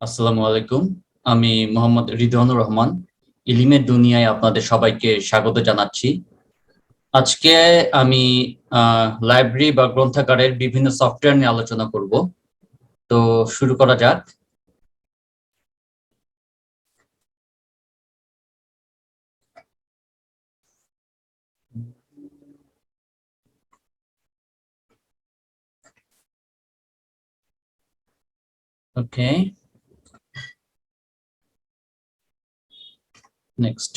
আসসালামু আলাইকুম। আমি মোহাম্মদ রিদওয়ানুর রহমান। ইলিমের দুনিয়ায় আপনাদের সবাইকে স্বাগত জানাচ্ছি। আজকে আমি লাইব্রেরি বা গ্রন্থাগারের বিভিন্ন সফটওয়্যার নিয়ে আলোচনা করব। তো শুরু করা যাক। ওকে, নেক্সট।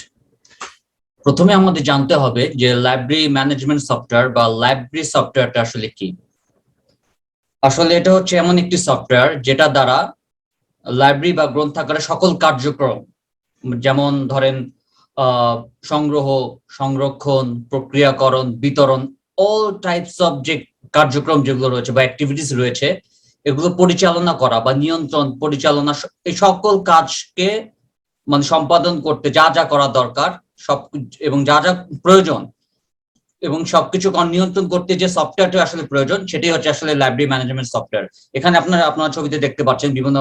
প্রথমে আমাদের জানতে হবে যে লাইব্রেরি ম্যানেজমেন্ট সফটওয়্যার বা লাইব্রেরি সফটওয়্যারটা আসলে কি। আসলে এটা হচ্ছে এমন একটি সফটওয়্যার যেটা দ্বারা লাইব্রেরি বা গ্রন্থাগারের সকল কার্যক্রম, যেমন ধরেন সংগ্রহ, সংরক্ষণ, প্রক্রিয়াকরণ, বিতরণ, অল টাইপস অফ যে কার্যক্রম যেগুলো রয়েছে বা অ্যাক্টিভিটিস রয়েছে, এগুলো পরিচালনা করা বা নিয়ন্ত্রণ, পরিচালনা, এই সকল কাজকে মানে সম্পাদন করতে যা যা করা দরকার সব, এবং যা যা প্রয়োজন এবং সবকিছু নিয়ন্ত্রণ করতে যে সফটওয়্যারটা আসলে প্রয়োজন, সেটাই হচ্ছে আসলে লাইব্রেরি ম্যানেজমেন্ট সফটওয়্যার। এখানে আপনার ছবিতে দেখতে পাচ্ছেন বিভিন্ন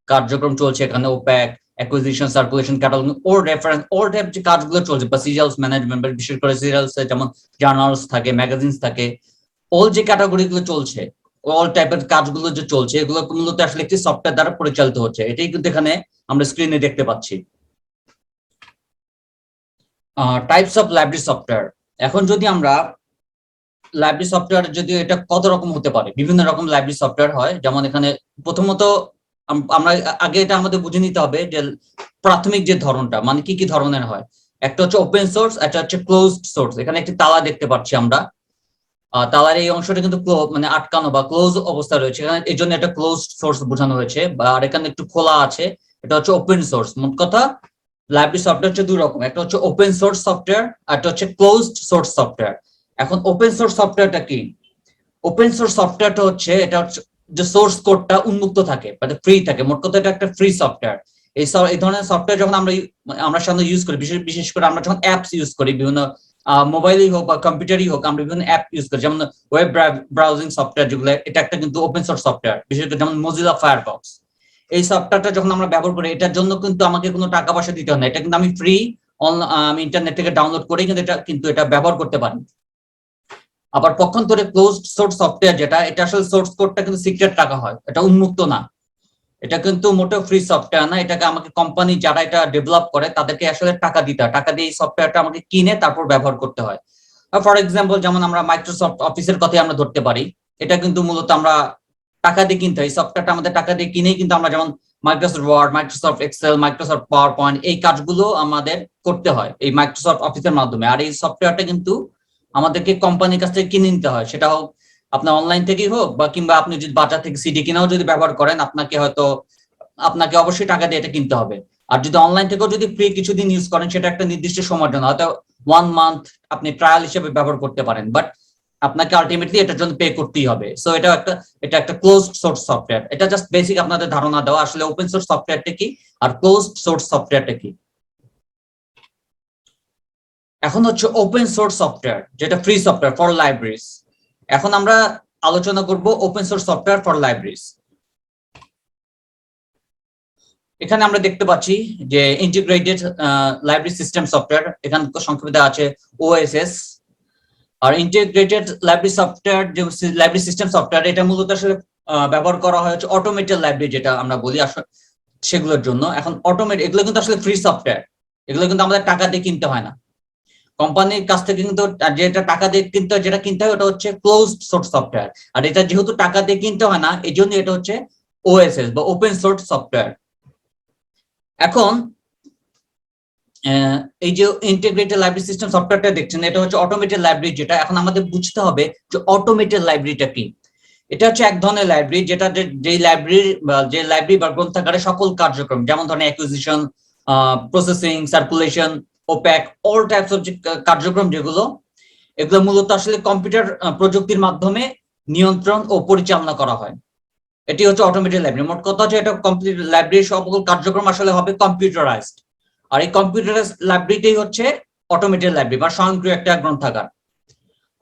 কার্যক্রম চলছে এখানে। ওপ্যাক, অ্যাকুইজিশন, সার্কুলেশন, ক্যাটালগ, ওর রেফারেন্স, ওর টাইপ যে কাজগুলো চলছে, বা সিরিয়ালস ম্যানেজমেন্ট, বিশেষ করে সিরিয়ালস যেমন জার্নালস থাকে, ম্যাগাজিনস থাকে, অল যে ক্যাটাগরি গুলো চলছে, অল টাইপের কাজগুলো যে চলছে, এগুলো মূলত আসলে একটি সফটওয়্যার দ্বারা পরিচালিত হচ্ছে। এটাই কিন্তু এখানে আমরা স্ক্রিনে দেখতে পাচ্ছি। Types of library software. এখন যদি আমরা লাইব্রেরি সফটওয়্যার, যদি এটা কত রকম হতে পারে, বিভিন্ন রকম লাইব্রেরি সফটওয়্যার হয়। যেমন এখানে প্রথমত আমরা আগে এটা আমাদের বুঝে নিতে হবে যে প্রাথমিক যে ধরনটা মানে কি কি ধরনের হয়। একটা হচ্ছে ওপেন সোর্স, একটা হচ্ছে ক্লোজড সোর্স। এখানে একটি তালা দেখতে পাচ্ছি আমরা। তালার এই অংশটা কিন্তু মানে আটকানো বা ক্লোজ অবস্থা রয়েছে এখানে, এই জন্য এটা ক্লোজড সোর্স বোঝানো হয়েছে। আর এখানে একটু খোলা আছে, এটা হচ্ছে ওপেন সোর্স। মোট কথা লাইব্রেরি সফটওয়্যার হচ্ছে দুই রকম, একটা হচ্ছে ওপেন সোর্স সফটওয়্যার, আর একটা হচ্ছে ক্লোজড সোর্স সফটওয়্যার। এখন ওপেন সোর্স সফটওয়্যারটা কি? ওপেন সোর্স সফটওয়্যারটা হচ্ছে, এটা হচ্ছে যে সোর্স কোডটা উন্মুক্ত থাকে, মানে ফ্রি থাকে। মোট কথা এটা একটা ফ্রি সফটওয়্যার। এই ধরনের সফটওয়্যার যখন আমরা সাধারণত ইউজ করি, বিশেষ করে আমরা যখন অ্যাপস ইউজ করি, বিভিন্ন মোবাইলই হোক বা কম্পিউটারই হোক, আমরা বিভিন্ন অ্যাপ ইউজ করি, যেমন ওয়েব ব্রাউজিং সফটওয়্যার যেগুলো, এটা একটা কিন্তু ওপেন সোর্স সফটওয়্যার। বিশেষ করে যেমন মজিলা ফায়ারফক্স, এই সফটওয়্যারটা যখন আমরা ব্যবহার করি, এটার জন্য কিন্তু আমাকে কোনো টাকা পয়সা দিতে হয় না। এটা কিন্তু আমি ফ্রি, আমি ইন্টারনেট থেকে ডাউনলোড করেই কিন্তু এটা ব্যবহার করতে পারি। আবার পক্ষান্তরে ক্লোজড সোর্স সফটওয়্যার যেটা, এটা আসলে সোর্স কোডটা কিন্তু সিক্রেট রাখা হয়, এটা উন্মুক্ত না। এটা কিন্তু মোটেও ফ্রি সফটওয়্যার না। এটাকে আমাকে কোম্পানি যারা এটা ডেভেলপ করে তাদেরকে আসলে টাকা দিতে হয়, টাকা দিয়ে এই সফটওয়্যারটা আমাকে কিনে তারপর ব্যবহার করতে হয়। ফর এক্সাম্পল, যেমন আমরা মাইক্রোসফট অফিসের কথাই আমরা ধরতে পারি। এটা কিন্তু মূলত আমরা টাকা দিয়ে কিনতে হয়, এই সফটওয়্যারটা আমাদের টাকা দিয়ে কিনেই কিন্তু আমরা, যেমন Microsoft Word, Microsoft Excel, Microsoft PowerPoint, এই কাজগুলো আমাদের করতে হয় এই মাইক্রোসফট অফিসের মাধ্যমে। আর এই সফটওয়্যারটা কিন্তু আমাদেরকে কোম্পানির কাছ থেকে কিনে নিতে হয়, সেটা হোক আপনার অনলাইন থেকেই হোক, বা কিংবা আপনি যদি বাজার থেকে সিডি কিনাও যদি ব্যবহার করেন, আপনাকে অবশ্যই টাকা দিয়ে এটা কিনতে হবে। আর যদি অনলাইন থেকেও যদি ফ্রি কিছুদিন ইউজ করেন, সেটা একটা নির্দিষ্ট সময়ের জন্য, হয়তো 1 মান্থ আপনি ট্রায়াল হিসেবে ব্যবহার করতে পারেন, বাট আপনাকে আলটিমেটলি এটার জন্য পে করতেই হবে। সো এটা একটা ক্লোজড সোর্স সফটওয়্যার। এটা জাস্ট বেসিক আপনাদের ধারণা দেওয়া আসলে ওপেন সোর্স সফটওয়্যারটা কি আর ক্লোজড সোর্স সফটওয়্যারটা কি। এখন হচ্ছে ওপেন সোর্স সফটওয়্যার, যেটা ফ্রি সফটওয়্যার ফর লাইব্রেরিজ। এখন আমরা আলোচনা করব open source software for libraries. এখানে আমরা দেখতে পাচ্ছি যে ইন্টিগ্রেটেড লাইব্রেরি সিস্টেম সফটওয়্যার, এখানে সংক্ষেপে দেওয়া আছে ওএসএস। আর ইন্টিগ্রেটেড লাইব্রেরি সফটওয়্যার, যে লাইব্রেরি সিস্টেম সফটওয়্যার, এটা মূলত আসলে ব্যবহার করা হয় হচ্ছে অটোমেটেড লাইব্রেরি যেটা আমরা বলি আসলে সেগুলোর জন্য। এখন এগুলো কিন্তু আসলে ফ্রি সফটওয়্যার, এগুলো কিন্তু আমাদের টাকা দিয়ে কিনতে হয় না। কোম্পানির কাছ থেকে কিন্তু যেটা টাকা দিয়ে যেটা কিনতে হয় ওটা হচ্ছে ক্লোজড সোর্স সফটওয়্যার। আর এটা যেহেতু টাকা দিয়ে কিনতে হয় না, এই জন্য এটা হচ্ছে ওএসএস বা ওপেন সোর্স সফটওয়্যার। এখন এই যে ইন্টিগ্রেটেড লাইব্রেরি সিস্টেম সফটওয়্যারটা দেখছেন, এটা হচ্ছে অটোমেটেড লাইব্রেরি যেটা। এখন আমাদের বুঝতে হবে যে অটোমেটেড লাইব্রেরিটা কি। এটা হচ্ছে এক ধরনের লাইব্রেরি যেটা যে লাইব্রেরি বা গ্রন্থাগারে সকল কার্যক্রম, যেমন ধরেন acquisition, processing, circulation, OPAC, all types of যে কার্যক্রম যেগুলো, এগুলো মূলত আসলে কম্পিউটার প্রযুক্তির মাধ্যমে নিয়ন্ত্রণ ও পরিচালনা করা হয়। এটি হচ্ছে অটোমেটেড লাইব্রেরি। মোট কথা হচ্ছে এটা কমপ্লিট লাইব্রেরি, সকল কার্যক্রম আসলে হবে কম্পিউটারাইজড। আর এই কম্পিউটারাইজড লাইব্রেরিটাই হচ্ছে অটোমেটেড লাইব্রেরি বা স্বয়ংক্রিয় একটা গ্রন্থাগার।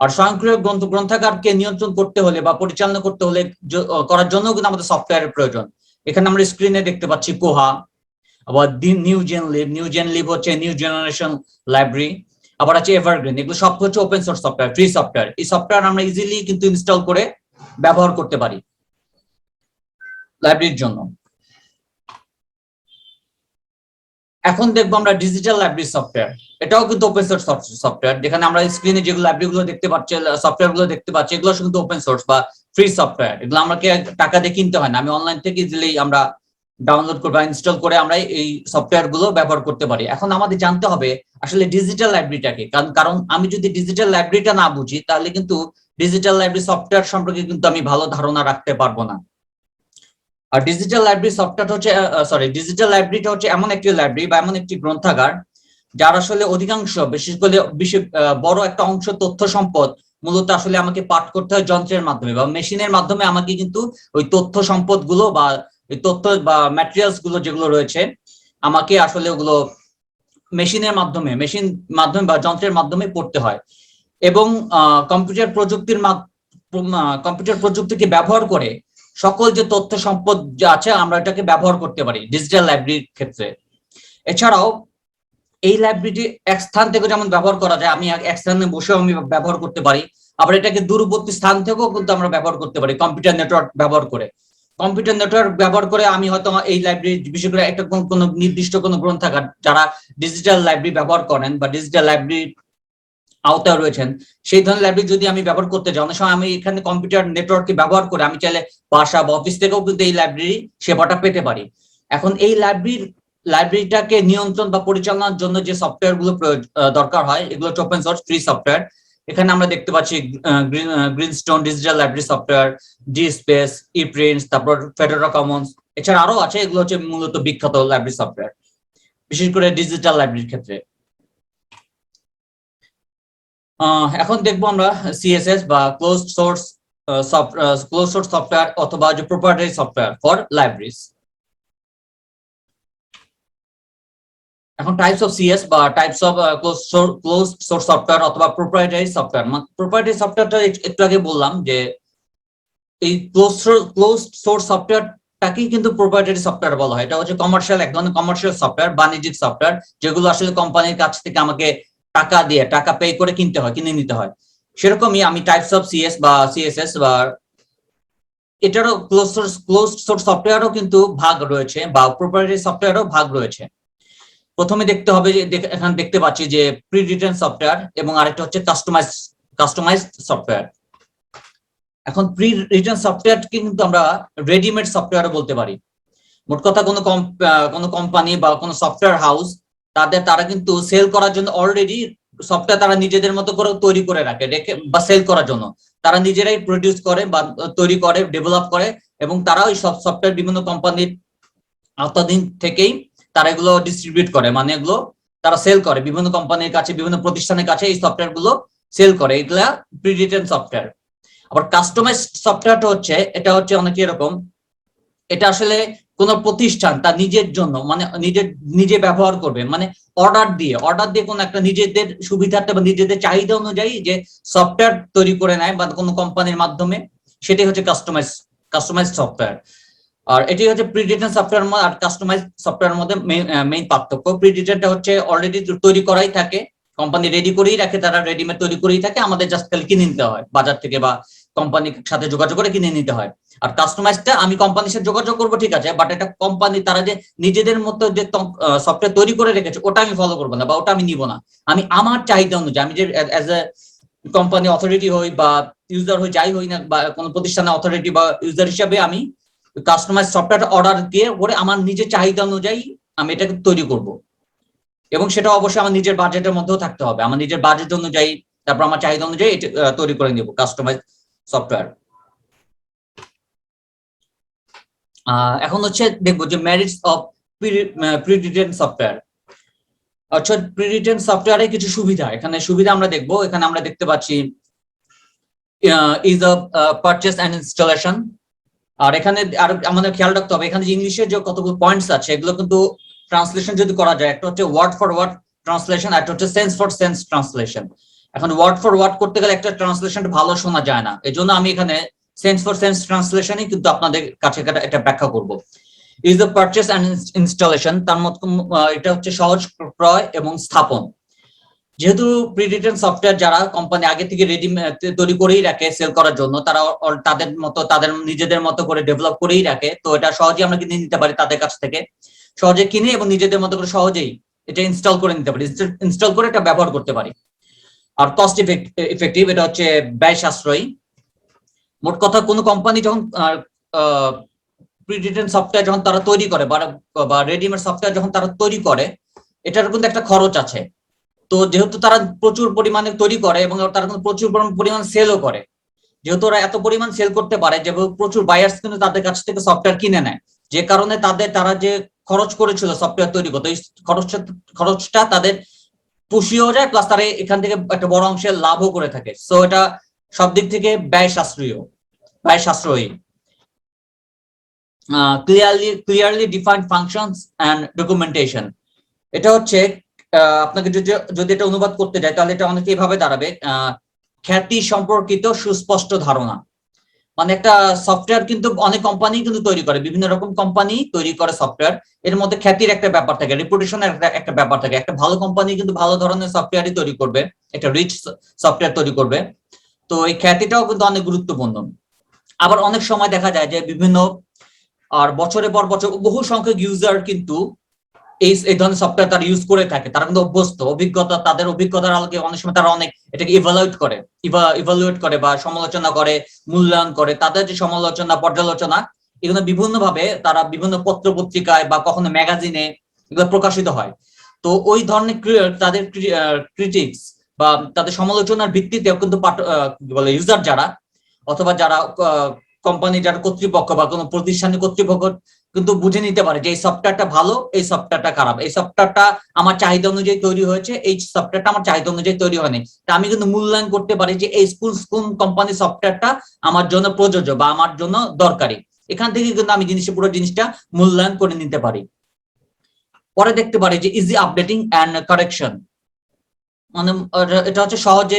আর স্বয়ংক্রিয় গ্রন্থাগারকে নিয়ন্ত্রণ করতে হলে বা পরিচালনা করতে হলে করার জন্য কিন্তু আমাদের সফটওয়্যারের প্রয়োজন। এখানে আমরা স্ক্রিনে দেখতে পাচ্ছি কোহা, আবার নিউ জেন লিভ হচ্ছে নিউ জেনারেশন লাইব্রেরি, আবার আছে এভারগ্রিন। এগুলো সব হচ্ছে open source software, free software. এই সফটওয়্যার আমরা ইজিলি কিন্তু ইনস্টল করে ব্যবহার করতে পারি লাইব্রেরির জন্য। এখন দেখবো আমরা ডিজিটাল লাইব্রেরি সফটওয়্যার। এটাও কিন্তু ওপেন সোর্স সফটওয়্যার, যেখানে আমরা স্ক্রিনে যেগুলো লাইব্রেরি গুলো দেখতে পাচ্ছি, সফটওয়্যার গুলো দেখতে পাচ্ছি, এগুলো কিন্তু ওপেন সোর্স বা ফ্রি সফটওয়্যার। এগুলো আমাকে টাকা দিয়ে কিনতে হয় না, আমি অনলাইন থেকে ইজিলি আমরা ডাউনলোড করে বা ইনস্টল করে আমরা এই সফটওয়্যার গুলো ব্যবহার করতে পারি। এখন আমাদের জানতে হবে আসলে ডিজিটাল লাইব্রেরিটাকে, কারণ আমি যদি ডিজিটাল লাইব্রেরিটা না বুঝি তাহলে কিন্তু ডিজিটাল লাইব্রেরি সফটওয়্যার সম্পর্কে কিন্তু আমি ভালো ধারণা রাখতে পারবো না। আর ডিজিটাল লাইব্রেরি সফটওয়্যার হচ্ছে ডিজিটাল লাইব্রেরিটা হচ্ছে এমন একটি লাইব্রেরি বা এমন একটি গ্রন্থাগার যার আসলে অধিকাংশ, বিশেষ করে বড় একটা অংশ তথ্য সম্পদ মূলত আসলে আমাকে পাঠ করতে হয় যন্ত্রের মাধ্যমে বা মেশিনের মাধ্যমে। আমাকে কিন্তু ওই তথ্য সম্পদ গুলো বা ওই তথ্য বা ম্যাটেরিয়ালস গুলো যেগুলো রয়েছে আমাকে আসলে ওগুলো মেশিন মাধ্যমে বা যন্ত্রের মাধ্যমে পড়তে হয়। এবং কম্পিউটার প্রযুক্তিকে ব্যবহার করে সকল যে তথ্য সম্পদ যা আছে আমরা এটাকে ব্যবহার করতে পারি ডিজিটাল লাইব্রেরির ক্ষেত্রে। এছাড়াও এই লাইব্রেরিটি এক স্থান থেকে যেমন ব্যবহার করা যায়, আমি এক স্থানে বসেও আমি ব্যবহার করতে পারি, আবার এটাকে দূরবর্তী স্থান থেকেও কিন্তু আমরা ব্যবহার করতে পারি কম্পিউটার নেটওয়ার্ক ব্যবহার করে। কম্পিউটার নেটওয়ার্ক ব্যবহার করে আমি হয়তো এই লাইব্রেরি, বিশেষ করে একটা কোনো নির্দিষ্ট কোনো গ্রন্থাগার যারা ডিজিটাল লাইব্রেরি ব্যবহার করেন বা ডিজিটাল লাইব্রেরি আওতায় রয়েছেন, সেই ধরনের লাইব্রেরি যদি আমি ব্যবহার করতে চাই, অনেক সময় আমি এখানে কম্পিউটার নেটওয়ার্ককে ব্যবহার করে আমি চাইলে বাসা বা অফিস থেকেও কিন্তু এই লাইব্রেরি সেবাটা পেতে পারি। এখন এই লাইব্রেরিটাকে নিয়ন্ত্রণ বা পরিচালনার জন্য যে সফটওয়্যার গুলো দরকার হয়, এগুলো হচ্ছে ওপেন সোর্স ফ্রি সফটওয়্যার। এখানে আমরা দেখতে পাচ্ছি গ্রিনস্টোন ডিজিটাল লাইব্রেরি সফটওয়্যার, জি স্পেস, ই প্রিন্টস, তারপর ফেডোরা কমন্স, এছাড়া আরো আছে। এগুলো হচ্ছে মূলত বিখ্যাত লাইব্রেরি সফটওয়্যার, বিশেষ করে ডিজিটাল লাইব্রেরির ক্ষেত্রে। এখন দেখবো আমরা সিএসএস বা ক্লোজ সোর্স সফটওয়্যার অথবা যে প্রোপ্রাইটারি সফটওয়্যার ফর লাইব্রেরিজ। এখন টাইপস অফ সিএস বা types of close source software অথবা প্রোপ্রাইটারি সফটওয়্যার। প্রোপ্রাইটারি সফটওয়্যারটা একটু আগে বললাম যে এই ক্লোজ সোর্স সফটওয়্যারটাকেই কিন্তু প্রোপ্রাইটারি সফটওয়্যার বলা হয়। এটা হচ্ছে কমার্শিয়াল, এক ধরনের কমার্শিয়াল সফটওয়্যার, বাণিজ্যিক সফটওয়্যার, যেগুলো আসলে কোম্পানির কাছ থেকে আমাকে টাকা পে করে কিনে নিতে হয়। সেরকমই আমি টাইপস অফ সিএস বা সিএসএস বা এটারও ক্লোজ সোর্স সফটওয়্যারও কিন্তু ভাগ রয়েছে বা প্রোপ্রাইটারি সফটওয়্যারও ভাগ রয়েছে। প্রথমে দেখতে হবে যে এখানে দেখতে পাচ্ছি যে প্রি রিটেন সফটওয়্যার এবং আরেকটা হচ্ছে কাস্টমাইজড সফটওয়্যার। এখন প্রি রিটেন সফটওয়্যারকে কিন্তু আমরা রেডিমেড সফটওয়্যারও বলতে পারি। মোট কথা কোনো কোম্পানি বা কোনো সফটওয়্যার হাউস তারা কিন্তু সেল করার জন্য অলরেডি সফটওয়্যার তারা নিজেদের মতো করে তৈরি করে রাখে বা সেল করার জন্য তারা নিজেরাই প্রডিউস করে বা তৈরি করে, ডেভেলপ করে, এবং তারা ওই সব সফটওয়্যার বিভিন্ন কোম্পানির আওতাধীন থেকেই তারা এগুলো ডিস্ট্রিবিউট করে, মানে এগুলো তারা সেল করে বিভিন্ন কোম্পানির কাছে, বিভিন্ন প্রতিষ্ঠানের কাছে এই সফটওয়্যার গুলো সেল করে। এগুলা প্রি রিটেন সফটওয়্যার। আবার কাস্টমাইজড সফটওয়্যারটা হচ্ছে, এটা হচ্ছে অনেকে এরকম, এটা আসলে কোন প্রতিষ্ঠান তার নিজের জন্য মানে নিজে ব্যবহার করবে, মানে অর্ডার দিয়ে কোন একটা নিজেদের সুবিধার্থে বা নিজেদের চাহিদা অনুযায়ী যে সফটওয়্যার তৈরি করে নেয় বা কোনো কোম্পানির মাধ্যমে, সেটাই হচ্ছে কাস্টমাইজ সফটওয়্যার। আর এটি হচ্ছে প্রি রিটেন সফটওয়্যার আর কাস্টমাইজ সফটওয়্যারের মধ্যে মেইন পার্থক্য। প্রি রিটেনটা হচ্ছে অলরেডি তৈরি করাই থাকে, কোম্পানি রেডি করেই রাখে, তারা রেডিমেড তৈরি করেই থাকে, আমাদের জাস্ট খালি কিনে নিতে হয় বাজার থেকে বা কোম্পানির সাথে যোগাযোগ করে কিনে নিতে হয়। আর কাস্টমাইজটা আমি কোম্পানির সাথে যোগাযোগ করবো, ঠিক আছে, বাট এটা কোম্পানি তারা যে নিজেদের মতো যে সফটওয়্যার তৈরি করে রেখেছে ওটা আমি ফলো করবো না বা ওটা আমি নিব না। আমি আমার চাহিদা অনুযায়ী, আমি যে অ্যাজ এ কোম্পানি অথরিটি হই বা ইউজার হই, যাই হই না, বা কোনো প্রতিষ্ঠানের অথরিটি বা ইউজার হিসাবে আমি কাস্টমাইজ সফটওয়্যার অর্ডার দিয়ে করে আমার নিজের চাহিদা অনুযায়ী আমি এটাকে তৈরি করব, এবং সেটা অবশ্যই আমার নিজের বাজেটের মধ্যেও থাকতে হবে। আমার নিজের বাজেট অনুযায়ী, তারপর আমার চাহিদা অনুযায়ী এটা তৈরি করে নিব কাস্টমাইজ সফটওয়্যার। এখন হচ্ছে দেখবো যে merits of pre written software. আচ্ছা, প্রি রিটেন সফটওয়্যারে কিছু সুবিধা, এখানে সুবিধা আমরা দেখবো। এখানে আমরা দেখতে পাচ্ছি ease of purchase and installation. আর এখানে আর আমাদের খেয়াল রাখতে হবে, এখানে যে ইংলিশের যে কতগুলো পয়েন্টস আছে এগুলো কিন্তু ট্রান্সলেশন যদি করা যায়, একটা হচ্ছে ওয়ার্ড ফর ওয়ার্ড ট্রান্সলেশন, একটা হচ্ছে সেন্স ফর সেন্স ট্রান্সলেশন। এখন ওয়ার্ড ফর ওয়ার্ড করতে গেলে একটা ট্রান্সলেশনটা ভালো শোনা যায় না, এই জন্য আমি এখানে সেন্স ফর সেন্স ট্রান্সলেশনই কিন্তু আপনাদের কাছে এটা ব্যাখ্যা করব। Is the purchase and installation, তার মত এটা হচ্ছে সহজ ক্রয় এবং স্থাপন। যেহেতু প্রিরিটেন সফটওয়্যার যারা কোম্পানি আগে থেকে রেডি তৈরি করেই রাখে সেল করার জন্য, তারা তাদের মতো তাদের নিজেদের মতো করে ডেভেলপ করেই রাখে, তো এটা সহজেই আমরা কিনে নিতে পারি তাদের কাছ থেকে, সহজে কিনে এবং নিজেদের মতো করে সহজেই এটা ইনস্টল করে নিতে পারি, ইনস্টল করে এটা ব্যবহার করতে পারি। আর কস্ট ইফেক্টিভ, এটা হচ্ছে ব্যয় সাশ্রয়ী। মোট কথা কোনো কোম্পানি যখন প্রিরিটেন সফটওয়্যার যখন তারা তৈরি করে বা রেডিমেড সফটওয়্যার যখন তারা তৈরি করে, এটার কিন্তু একটা খরচ আছে। তো যেহেতু তারা প্রচুর পরিমাণে তৈরি করে এবং তারা কিন্তু প্রচুর পরিমাণ সেলও করে, যেহেতু ওরা এত পরিমাণ সেল করতে পারে যে প্রচুর বায়ার্স কিন্তু তাদের কাছ থেকে সফটওয়্যার কিনে নেয়, যে কারণে তারা যে খরচ করেছিল সফটওয়্যার তৈরি করতে, ওই খরচটা তাদের পুষিয়েও যায়, প্লাস তারা এখান থেকে একটা বড় অংশের লাভও করে থাকে। সো এটা সব দিক থেকে ব্যয় সাশ্রয়ী। Clearly defined functions and documentation, এটা হচ্ছে আপনাকে যদি এটা অনুবাদ করতে যায় তাহলে এটা অনেকে এভাবে দাঁড়াবে, খ্যাতি সম্পর্কিত সুস্পষ্ট ধারণা। মানে একটা সফটওয়্যার কিন্তু অনেক কোম্পানি কিন্তু তৈরি করে, বিভিন্ন রকম কোম্পানি তৈরি করে সফটওয়্যার, এর মধ্যে খ্যাতির একটা ব্যাপার থাকে, রেপুটেশনের একটা ব্যাপার থাকে। একটা ভালো কোম্পানি কিন্তু ভালো ধরনের সফটওয়্যারই তৈরি করবে, একটা রিচ সফটওয়্যার তৈরি করবে, তো এই খ্যাতিটাও কিন্তু অনেক গুরুত্বপূর্ণ। আবার অনেক সময় দেখা যায় যে বিভিন্ন আর বছরের পর বছর বহু সংখ্যক ইউজার কিন্তু এই ধরনের সফটওয়্যার তারা ইউজ করে থাকে, তারা কিন্তু অভ্যস্ত, তাদের অভিজ্ঞতার আলোকে অনেক সময় তারা অনেক এটাকে ইভালুয়েট করে বা সমালোচনা করে, মূল্যায়ন করে। তাদের যে সমালোচনা পর্যালোচনা এগুলো বিভিন্ন ভাবে তারা বিভিন্ন পত্র পত্রিকায় বা কখনো ম্যাগাজিনে এগুলো প্রকাশিত হয়। তো ওই ধরনের তাদের ক্রিটিক্স বা তাদের সমালোচনার ভিত্তিতে কিন্তু বলে ইউজার যারা অথবা যারা কোম্পানি যারা কর্তৃপক্ষ বা কোনো প্রতিষ্ঠানের কর্তৃপক্ষ কিন্তু বুঝে নিতে পারে যে এই সফটওয়্যারটা ভালো, এই সফটওয়্যারটা খারাপ, এই সফটওয়্যারটা আমার চাহিদা অনুযায়ী তৈরি হয়েছে, এই সফটওয়্যারটা আমার চাহিদা অনুযায়ী তৈরি হয়নি। তা আমি কিন্তু মূল্যায়ন করতে পারি যে এই কোন কোম্পানির সফটওয়্যারটা আমার জন্য প্রযোজ্য বা আমার জন্য দরকারি। এখান থেকে কিন্তু আমি পুরো জিনিসটা মূল্যায়ন করে নিতে পারি। পরে দেখতে পারি যে ইজি আপডেটিং অ্যান্ড কারেকশন, মানে এটা হচ্ছে সহজ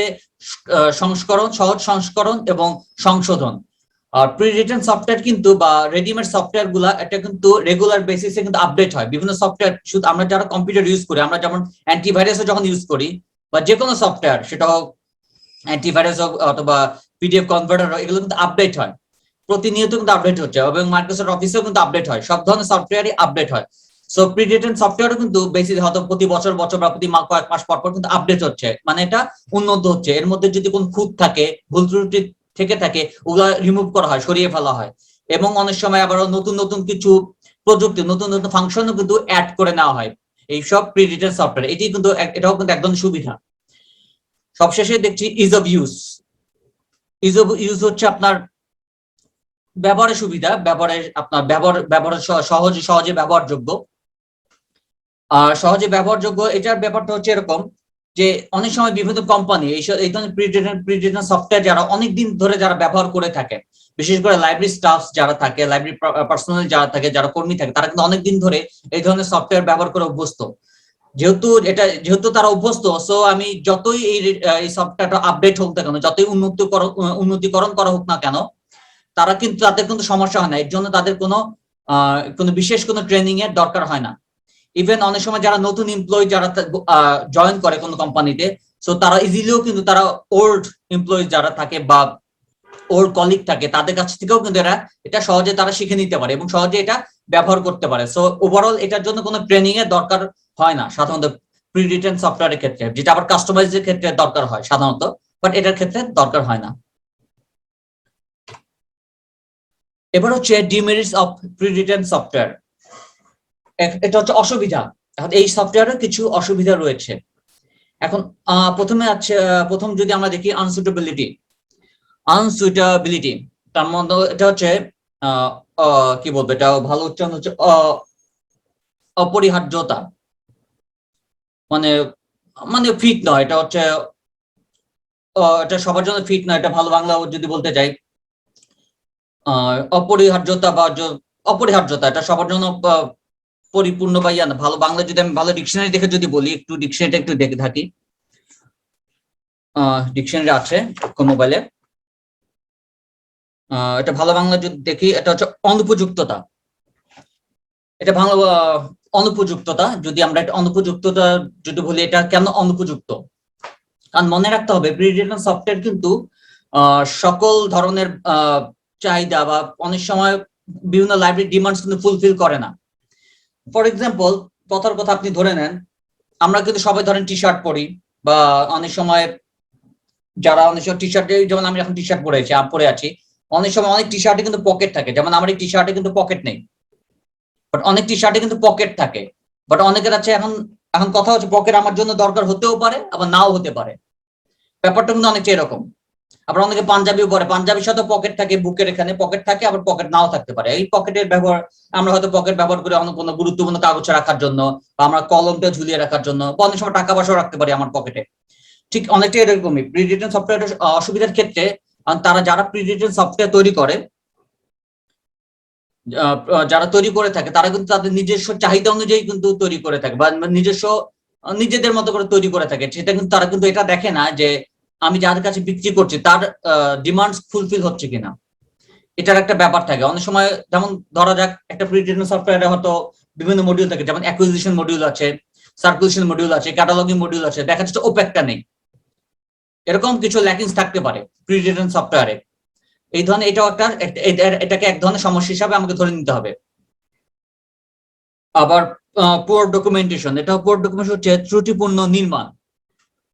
সংস্করণ এবং সংশোধন। আর প্রি রিটেন সফটওয়্যার কিন্তু বা রেডিমেড সফটওয়্যার গুলা এটা কিন্তু রেগুলার বেসিসে কিন্তু আপডেট হয়। বিভিন্ন সফটওয়্যার শুধু আমরা যারা কম্পিউটার ইউজ করি, আমরা যেমন অ্যান্টিভাইরাসও যখন ইউজ করি বা যে কোনো সফটওয়্যার, সেটা হোক অ্যান্টিভাইরাস হোক অথবা পিডিএফ কনভার্টার হোক, এগুলো কিন্তু আপডেট হয়, প্রতিনিয়ত কিন্তু আপডেট হচ্ছে, এবং মাইক্রোসফট অফিসেও কিন্তু আপডেট হয়, সব ধরনের সফটওয়্যারই আপডেট হয়। সো প্রি রিটেন সফটওয়্যারও কিন্তু বেসিস হয়তো প্রতি বছর বা প্রতি কয়েক মাস পর পর কিন্তু আপডেট হচ্ছে, মানে এটা উন্নত হচ্ছে। এর মধ্যে যদি কোনো খুঁত থাকে, ভুল ত্রুটি থেকে থাকে, ওগুলা রিমুভ করা হয়, সরিয়ে ফেলা হয়, এবং অনেক সময় আবার নতুন নতুন কিছু প্রযুক্তি, নতুন নতুন ফাংশনও কিন্তু অ্যাড করে নেওয়া হয় এইসব প্রি রিটেন সফটওয়্যার। এটাও কিন্তু একদম সুবিধা। সবশেষে দেখছি ইজ অফ ইউজ হচ্ছে আপনার ব্যবহারের সুবিধা, আপনার ব্যবহারের সহজে ব্যবহারযোগ্য। আর সহজে ব্যবহারযোগ্য এটার ব্যাপারটা হচ্ছে এরকম যে অনেক সময় বিভিন্ন কোম্পানি এই ধরনের প্রি-রিটেন সফটওয়্যার যারা অনেকদিন ধরে যারা ব্যবহার করে থাকে, বিশেষ করে লাইব্রেরি স্টাফ যারা থাকে, লাইব্রেরি পার্সোনাল যারা থাকে, যারা কর্মী থাকে, তারা কিন্তু অনেকদিন ধরে এই ধরনের সফটওয়্যার ব্যবহার করে অভ্যস্ত। যেহেতু তারা অভ্যস্ত, সো আমি যতই এই সফটওয়্যারটা আপডেট হোক না কেন, যতই উন্নতিকরণ করা হোক না কেন, তাদের কিন্তু সমস্যা হয় না। এর জন্য তাদের কোনো বিশেষ কোনো ট্রেনিং এর দরকার হয় না। ইভেন অনেক সময় যারা নতুন এমপ্লয়ি যারা জয়েন করে কোনো কোম্পানিতে, সো তারা ইজিলিও কিন্তু তারা ওল্ড এমপ্লয়ি যারা থাকে বা ওল্ড কলিগ থাকে, তাদের কাছ থেকেও কিন্তু এটা সহজে তারা শিখে নিতে পারে এবং সহজে এটা ব্যবহার করতে পারে। সো ওভারঅল এটার জন্য কোনো ট্রেনিং এর দরকার হয় না সাধারণত প্রি রিটেন সফটওয়্যারের ক্ষেত্রে, যেটা আবার কাস্টমাইজের ক্ষেত্রে দরকার হয় সাধারণত, বাট এটার ক্ষেত্রে দরকার হয় না। এবার হচ্ছে demerits of pre written software. এটা হচ্ছে অসুবিধা। এখন এই সফটওয়্যারের কিছু অসুবিধা রয়েছে। এখন প্রথম যদি আমরা দেখি আনসুইটেবিলিটি, তার মধ্যে এটা হচ্ছে কি বলবো, এটা ভালো উচ্চারণ হচ্ছে অপরিহার্যতা, মানে মানে ফিট নয়, এটা হচ্ছে এটা সবার জন্য ফিট নয়, এটা ভালো বাংলা যদি বলতে চাই অপরিহার্যতা, এটা সবার জন্য পরিপূর্ণ বা ইয়া না। ভালো বাংলা যদি আমি ভালো ডিকশনারি দেখে যদি বলি, একটু ডিকশনারিটা একটু দেখে থাকি, ডিকশনারি আছে মোবাইলে, এটা ভালো বাংলা যদি দেখি, এটা হচ্ছে অনুপযুক্ততা। এটা বাংলা অনুপযুক্ততা, যদি আমরা এটা অনুপযুক্ততা যদি বলি, এটা কেন অনুপযুক্ত? কারণ মনে রাখতে হবে প্রি রিটেন সফটওয়্যার কিন্তু সকল ধরনের চাহিদা বা অনেক সময় বিভিন্ন লাইব্রেরি ডিমান্ডস কিন্তু ফুলফিল করে না। ফর এক্সাম্পল, কথার কথা আপনি ধরে নেন, আমরা কিন্তু সবাই ধরেন টি শার্ট পরি, বা অনেক সময় যারা অনেক সময় টি শার্ট, যেমন আমি এখন টি শার্ট পরে আছি, অনেক সময় অনেক টি শার্টে কিন্তু পকেট থাকে, যেমন আমার এই টি শার্টে কিন্তু পকেট নেই, বাট অনেক টি শার্টে কিন্তু পকেট থাকে। বাট অনেকের আছে, এখন এখন কথা হচ্ছে পকেট আমার জন্য দরকার হতেও পারে, আবার নাও হতে পারে। ব্যাপারটা কিন্তু অনেকটা এরকম। আবার অনেকে পাঞ্জাবিও পরে, পাঞ্জাবির সাথে পকেট থাকে, বুকের এখানে পকেট থাকে, আবার পকেট নাও থাকতে পারে। এই পকেটের ব্যবহার আমরা হয়তো পকেট ব্যবহার করি অনেক কোনো গুরুত্বপূর্ণ কাগজ রাখার জন্য, বা আমরা কলমটা ঝুলিয়ে রাখার জন্য, বা অনেক সময় টাকা পয়সাও রাখতে পারি আমার পকেটে। ঠিক অনেকটা এরকমই প্রি রিটেন সফটওয়্যারের অসুবিধার ক্ষেত্রে, তারা যারা প্রি রিটেন সফটওয়্যার তৈরি করে, যারা তৈরি করে থাকে, তারা কিন্তু তাদের নিজস্ব চাহিদা অনুযায়ী কিন্তু তৈরি করে থাকে, বা নিজস্ব নিজেদের মতো করে তৈরি করে থাকে। সেটা কিন্তু তারা কিন্তু এটা দেখে না যে আমি যার কাছে বিক্রি করছি তার ডিমান্ডস ফুলফিল হচ্ছে কিনা। এটার একটা ব্যাপার থাকে অনেক সময়। যেমন ধরা যাক, একটা প্রি রিটেন সফটওয়্যারে হয়তো বিভিন্ন মডিউল থাকে, যেমন অ্যাকুইজিশন মডিউল আছে, সার্কুলেশন মডিউল আছে, ক্যাটালগিং মডিউল আছে, দেখা যাচ্ছে ওপেকটা নেই। এরকম কিছু ল্যাকিংস থাকতে পারে প্রি রিটেন সফটওয়্যারে। এই ধরনের এটাও একটা, এটাকে এক ধরনের সমস্যা হিসাবে আমাকে ধরে নিতে হবে। আবার পুয়ার ডকুমেন্টেশন, এটা পুয়ার ডকুমেন্টেশন হচ্ছে ত্রুটিপূর্ণ নির্মাণ।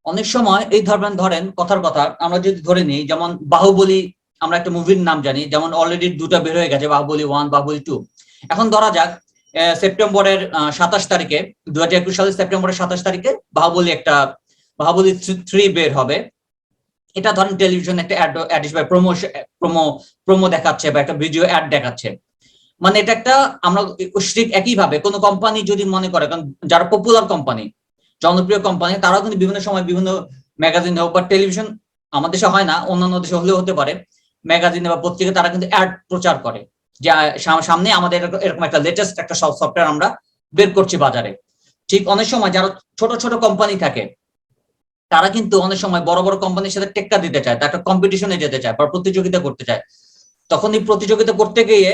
অনেক সময় এই ধরেন কথার কথা আমরা যদি ধরে নিই, যেমন বাহুবলী, আমরা একটা মুভির নাম জানি, যেমন অলরেডি দুটা বের হয়ে গেছে, বাহুবলী 1, বাহুবলী 2। এখন ধরা যাক সেপ্টেম্বরের 27 তারিখে, 2021 সালের সেপ্টেম্বরের 27 তারিখে বাহুবলী 3 বের হবে। এটা ধরেন টেলিভিশন একটা অ্যাড হিসেবে প্রোমো দেখাচ্ছে, বা একটা ভিডিও অ্যাড দেখাচ্ছে। মানে এটা একটা, আমরা ঠিক একইভাবে কোনো কোম্পানি যদি মনে করে, কারণ যারা পপুলার কোম্পানি, জনপ্রিয় কোম্পানি, তারাও কিন্তু বিভিন্ন সময় বিভিন্ন ম্যাগাজিন হোক বা টেলিভিশন, আমাদের দেশে হয় না, অন্যান্য দেশে হলেও হতে পারে, ম্যাগাজিনে বা পত্রিকা তারা কিন্তু অ্যাড প্রচার করে যে সামনে আমাদের এরকম একটা লেটেস্ট একটা সফটওয়্যার আমরা বের করছি বাজারে। ঠিক অনেক সময় যারা ছোট ছোট কোম্পানি থাকে, তারা কিন্তু অনেক সময় বড় বড় কোম্পানির সাথে টেক্কা দিতে চায়, তারা একটা কম্পিটিশনে যেতে চায় বা প্রতিযোগিতা করতে চায়। তখন এই প্রতিযোগিতা করতে গিয়ে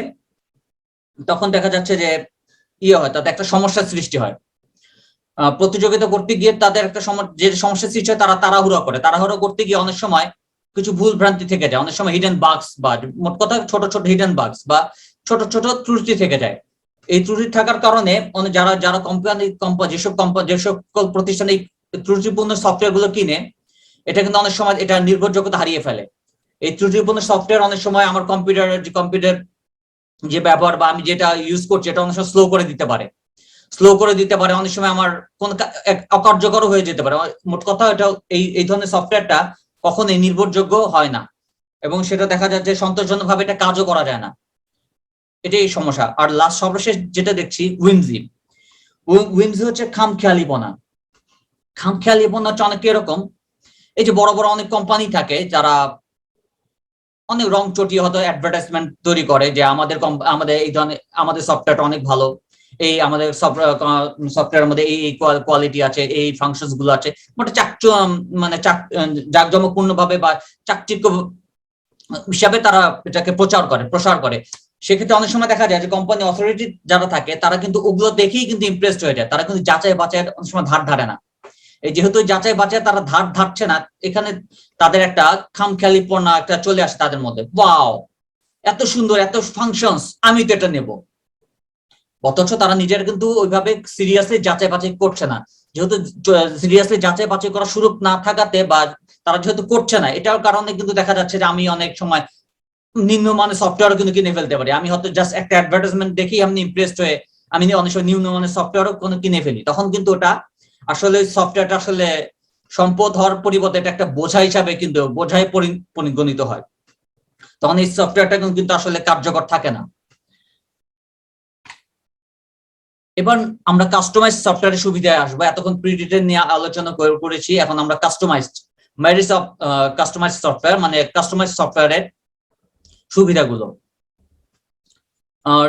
তখন দেখা যাচ্ছে যে হয়, তাদের একটা সমস্যার সৃষ্টি হয়। প্রতিযোগিতা করতে গিয়ে তাদের একটা যে সমস্যার সৃষ্টি হয়, তারা তাড়াহুড়ো করতে গিয়ে অনেক সময় কিছু ভুল ভ্রান্তি থেকে যায়, অনেক সময় হিডেন বাগস, বা মোট কথা ছোট ছোট হিডেন বাগস বা ছোট ছোট ত্রুটি থেকে যায়। এই ত্রুটি থাকার কারণে যারা যারা যেসব প্রতিষ্ঠান এই ত্রুটিপূর্ণ সফটওয়্যার গুলো কিনে, এটা কিন্তু অনেক সময় এটা নির্ভরযোগ্যতা হারিয়ে ফেলে। এই ত্রুটিপূর্ণ সফটওয়্যার অনেক সময় আমার কম্পিউটার যে ব্যবহার বা আমি যেটা ইউজ করছি, এটা অনেক সময় স্লো করে দিতে পারে, অনেক সময় আমার কোন অকার্যকর হয়ে যেতে পারে। মোট কথা, এটা এই ধরনের সফটওয়্যারটা কখনোই নির্ভরযোগ্য হয় না, এবং সেটা দেখা যায় যে সন্তোষজনক ভাবে এটা কাজও করা যায় না। এটাই সমস্যা। আর লাস্ট সর্বশেষ যেটা দেখছি, উইমজি হচ্ছে খামখেয়ালিপনা হচ্ছে অনেক এরকম। এই যে বড় বড় অনেক কোম্পানি থাকে, যারা অনেক রং চটিয়ে হয়তো অ্যাডভার্টাইজমেন্ট তৈরি করে যে আমাদের এই ধরনের আমাদের সফটওয়্যারটা অনেক ভালো, এই আমাদের সফটওয়্যারের মধ্যে এই কোয়ালিটি আছে, এই ফাংশনস গুলো আছে, মানে জাঁকজমকপূর্ণ ভাবে বা চাকচিক্য হিসাবে তারা এটাকে প্রসার করে। সেক্ষেত্রে অনেক সময় দেখা যায় যে কোম্পানি অথরিটি যারা থাকে, তারা কিন্তু ওগুলো দেখেই কিন্তু ইমপ্রেসড হয়ে যায়, তারা কিন্তু যাচাই বাছাই অনেক সময় ধার ধারে না। এই যেহেতু যাচাই বাছাই তারা ধারছে না, এখানে তাদের একটা খামখেয়ালিপনা একটা চলে আসে তাদের মধ্যে। ওয়াও, এত সুন্দর, এত ফাংশনস, আমি তো এটা নেব। অথচ তারা নিজের কিন্তু ওইভাবে সিরিয়াসলি যাচাই বাছাই করছে না। যেহেতু সিরিয়াসলি যাচাই বাছাই করার সুযোগ না থাকাতে, বা তারা যেহেতু করছে না, এটার কারণে কিন্তু দেখা যাচ্ছে যে আমি অনেক সময় নিম্নমানের সফটওয়্যারও কিন্তু কিনে ফেলতে পারি। আমি হয়তো জাস্ট একটা অ্যাডভার্টাইজমেন্ট দেখি আমি ইমপ্রেসড হয়ে আমি অনেক সময় নিম্নমানের সফটওয়্যারও কোনো কিনে ফেলি। তখন কিন্তু ওটা আসলে সফটওয়্যারটা আসলে সম্পদ হওয়ার পরিবর্তে এটা একটা বোঝা হিসাবে কিন্তু বোঝায় পরিগণিত হয়। তখন এই সফটওয়্যারটা কিন্তু আসলে কার্যকর থাকে না। এবার আমরা কাস্টমাইজ সফটওয়্যারের সুবিধায় আসবো। এতক্ষণ প্রিডিটেড নিয়ে আলোচনা করেছি, এখন আমরা মেরিটস অফ কাস্টমাইজ সফটওয়্যার, মানে কাস্টমাইজ সফটওয়্যারের সুবিধাগুলো।